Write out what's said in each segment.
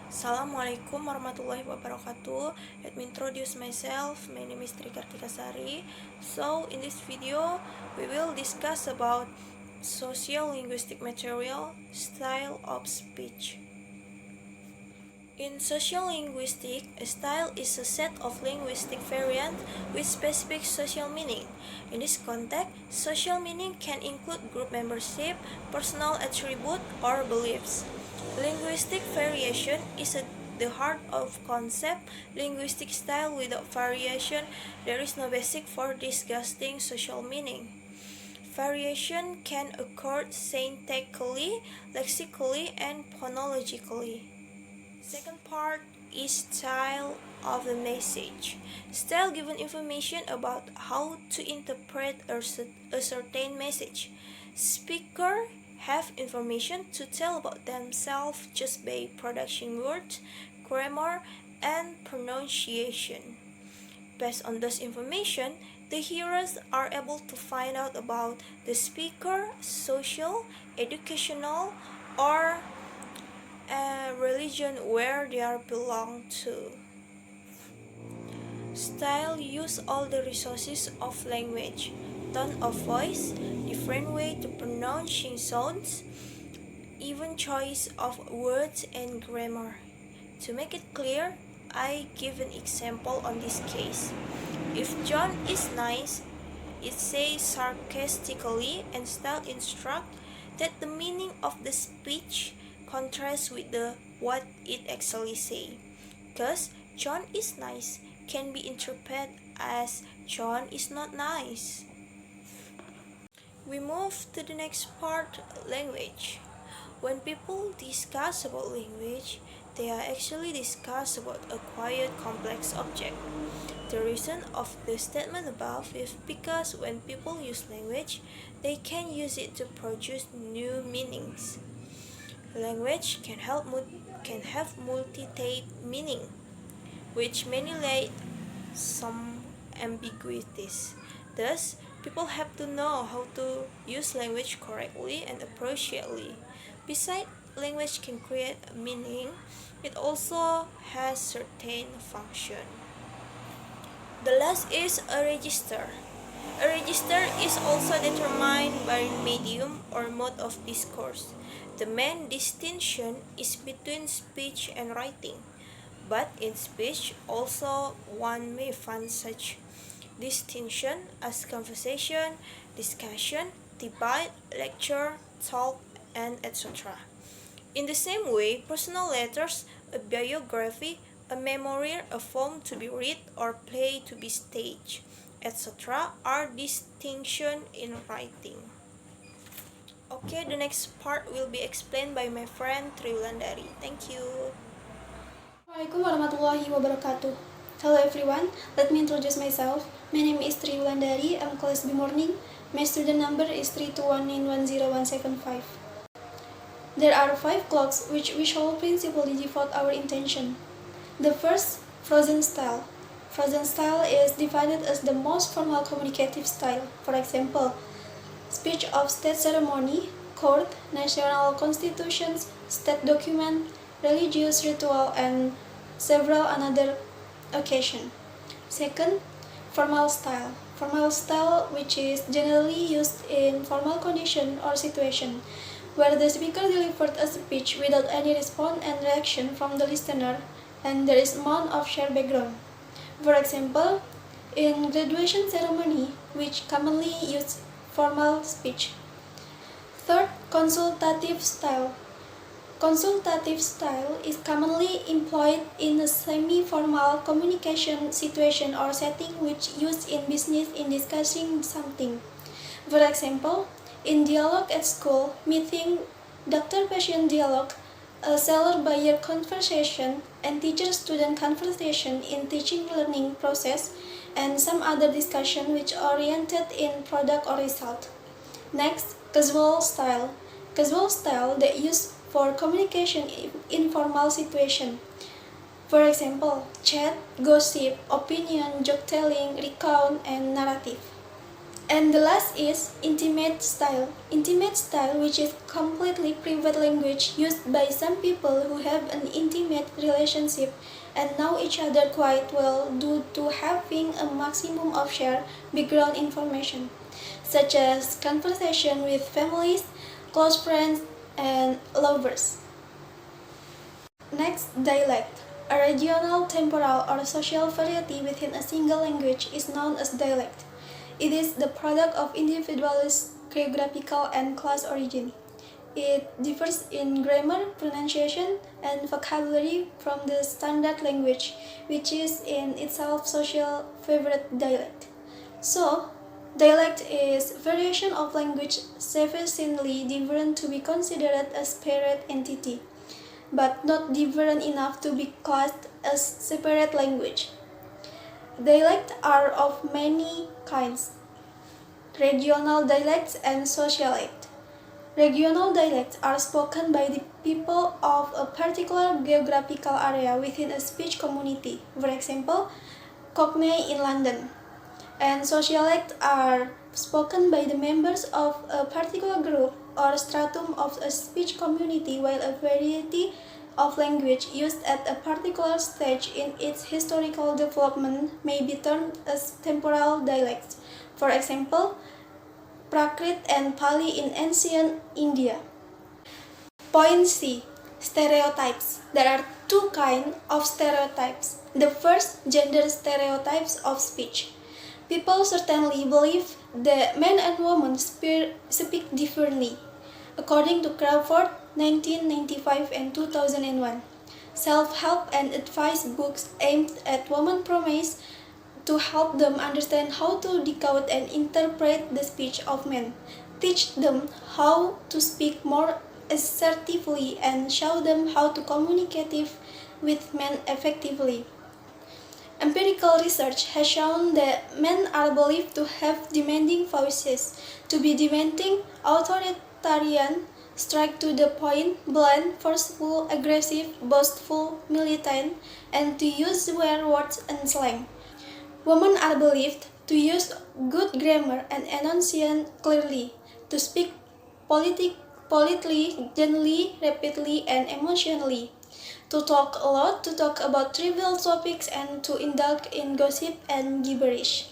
Assalamualaikum warahmatullahi wabarakatuh. Let me introduce myself. My name is Kartika Sari. So in this video, we will discuss about sociolinguistic material, style of speech. In sociolinguistics, a style is a set of linguistic variants with specific social meaning. In this context, social meaning can include group membership, personal attribute, or beliefs. Linguistic variation is the heart of concept. Linguistic style without variation, there is no basis for discussing social meaning. Variation can occur syntactically, lexically, and phonologically. Second part is style of the message. Style gives information about how to interpret a certain message. Speakers have information to tell about themselves just by production words, grammar, and pronunciation. Based on this information, the hearers are able to find out about the speaker, social, educational, or a religion where they are belong to. Style use all the resources of language, tone of voice, different way to pronouncing sounds, even choice of words and grammar. To make it clear, I give an example on this case. If John is nice, it says sarcastically, and style instruct that the meaning of the speech contrasts with what it actually say. Thus, John is nice can be interpreted as John is not nice. We move to the next part, language. When people discuss about language, they are actually discuss about a quiet complex object. The reason of the statement above is because when people use language, they can use it to produce new meanings. Language can have multi-type meaning, which manipulate some ambiguities. Thus, people have to know how to use language correctly and appropriately. Besides, language can create a meaning, it also has certain function. The last is a register. A register is also determined by medium or mode of discourse. The main distinction is between speech and writing, but in speech also one may find such distinction as conversation, discussion, debate, lecture, talk, and etc. In the same way, personal letters, a biography, a memoir, a poem to be read or play to be staged, etc. are distinction in writing. Okay, the next part will be explained by my friend Wulandari. Thank you. Assalamualaikum warahmatullahi wabarakatuh. Hello everyone, let me introduce myself. My name is Wulandari. I'm class B morning. My student number is 321910175. There are 5 clocks which we shall principally devote our attention. The first, frozen style. Frozen style is divided as the most formal communicative style. For example, speech of state ceremony, court, national constitutions, state document, religious ritual, and several another occasions. Second, formal style. Formal style, which is generally used in formal condition or situation, where the speaker delivered a speech without any response and reaction from the listener, and there is amount of shared background. For example, in graduation ceremony, which commonly use formal speech. Third, consultative style. Consultative style is commonly employed in a semi-formal communication situation or setting which used in business in discussing something. For example, in dialogue at school, meeting, doctor-patient dialogue, a seller-buyer conversation, and teacher-student conversation in teaching-learning process, and some other discussion which oriented in product or result. Next, casual style. Casual style that used for communication in informal situation. For example, chat, gossip, opinion, joke-telling, recount, and narrative. And the last is intimate style. Intimate style, which is completely private language used by some people who have an intimate relationship and know each other quite well due to having a maximum of shared background information, such as conversation with families, close friends, and lovers. Next, dialect. A regional, temporal, or social variety within a single language is known as dialect. It is the product of individualist geographical and class origin. It differs in grammar, pronunciation, and vocabulary from the standard language, which is in itself social favorite dialect. So, dialect is variation of language sufficiently different to be considered a separate entity, but not different enough to be classed as separate language. Dialects are of many kinds: regional dialects and socialite. Regional dialects are spoken by the people of a particular geographical area within a speech community, for example, Cockney in London. And socialite are spoken by the members of a particular group or stratum of a speech community, while a variety of language used at a particular stage in its historical development may be termed as temporal dialects. For example, Prakrit and Pali in ancient India. Point C. Stereotypes. There are two kinds of stereotypes. The first, gender stereotypes of speech. People certainly believe that men and women speak differently. According to Crawford, 1995 and 2001, self-help and advice books aimed at women promise to help them understand how to decode and interpret the speech of men, teach them how to speak more assertively, and show them how to communicate with men effectively. Empirical research has shown that men are believed to have demanding voices, to be demanding, authoritarian, strike to the point, blunt, forceful, aggressive, boastful, militant, and to use swear words and slang. Women are believed to use good grammar and enunciation clearly, to speak politely, gently, rapidly, and emotionally, to talk a lot, to talk about trivial topics, and to indulge in gossip and gibberish.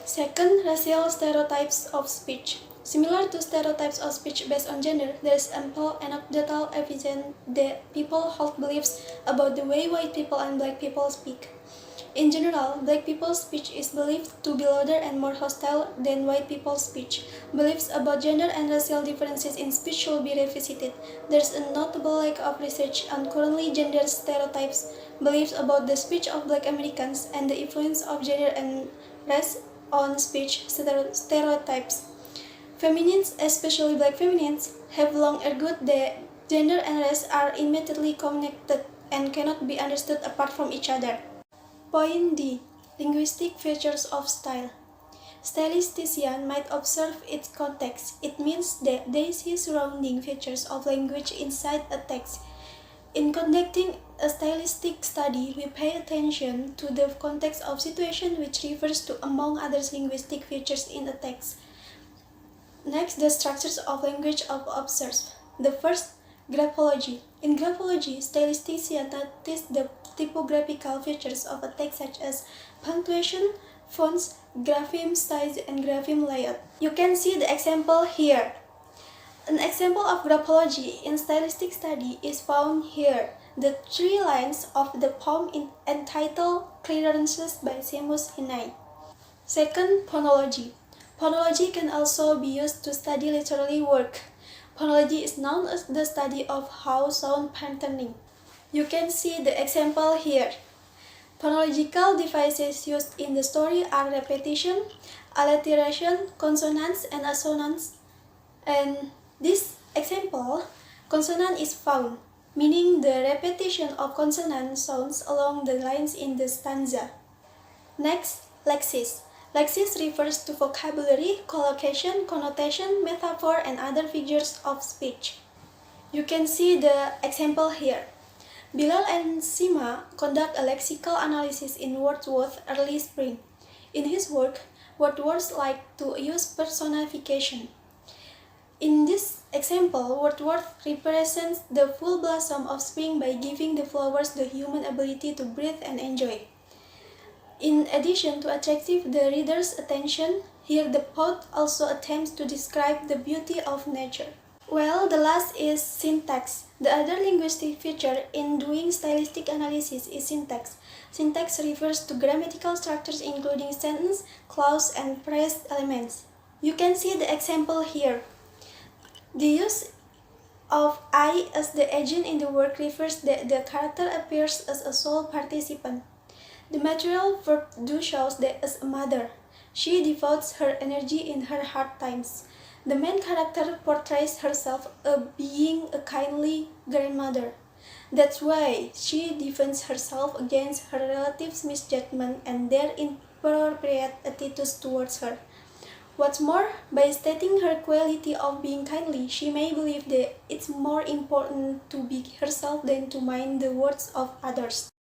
Second, racial stereotypes of speech. Similar to stereotypes of speech based on gender, there is ample anecdotal evidence that people hold beliefs about the way white people and black people speak. In general, black people's speech is believed to be louder and more hostile than white people's speech. Beliefs about gender and racial differences in speech should be revisited. There is a notable lack of research on currently gender stereotypes, beliefs about the speech of black Americans, and the influence of gender and race on speech stereotypes. Feminines, especially black feminines, have long argued that gender and race are intimately connected and cannot be understood apart from each other. Point D. Linguistic features of style. Stylistician might observe its context. It means that they see surrounding features of language inside a text. In conducting a stylistic study, we pay attention to the context of situation, which refers to, among others, linguistic features in a text. Next, the structures of language of observe. The first, graphology. In graphology, stylisticians notice the typographical features of a text such as punctuation, fonts, grapheme size, and grapheme layout. You can see the example here. An example of graphology in stylistic study is found here. The 3 lines of the poem entitled Clearances by Seamus Heaney. Second, phonology. Phonology can also be used to study literary work. Phonology is known as the study of how sound patterning. You can see the example here. Phonological devices used in the story are repetition, alliteration, consonants, and assonance. And this example, consonant is found, meaning the repetition of consonant sounds along the lines in the stanza. Next, Lexis. Lexis refers to vocabulary, collocation, connotation, metaphor, and other figures of speech. You can see the example here. Bilal and Sima conduct a lexical analysis in Wordsworth's Early Spring. In his work, what words like to use personification. In this example, Wordsworth represents the full blossom of spring by giving the flowers the human ability to breathe and enjoy. In addition to attracting the reader's attention, here the poet also attempts to describe the beauty of nature. Well, the last is syntax. The other linguistic feature in doing stylistic analysis is syntax. Syntax refers to grammatical structures including sentence, clause, and phrase elements. You can see the example here. The use of I as the agent in the work refers that the character appears as a sole participant. The material verb do shows that as a mother. She devotes her energy in her hard times. The main character portrays herself as being a kindly grandmother. That's why she defends herself against her relatives' misjudgment and their inappropriate attitudes towards her. What's more, by stating her quality of being kindly, she may believe that it's more important to be herself than to mind the words of others.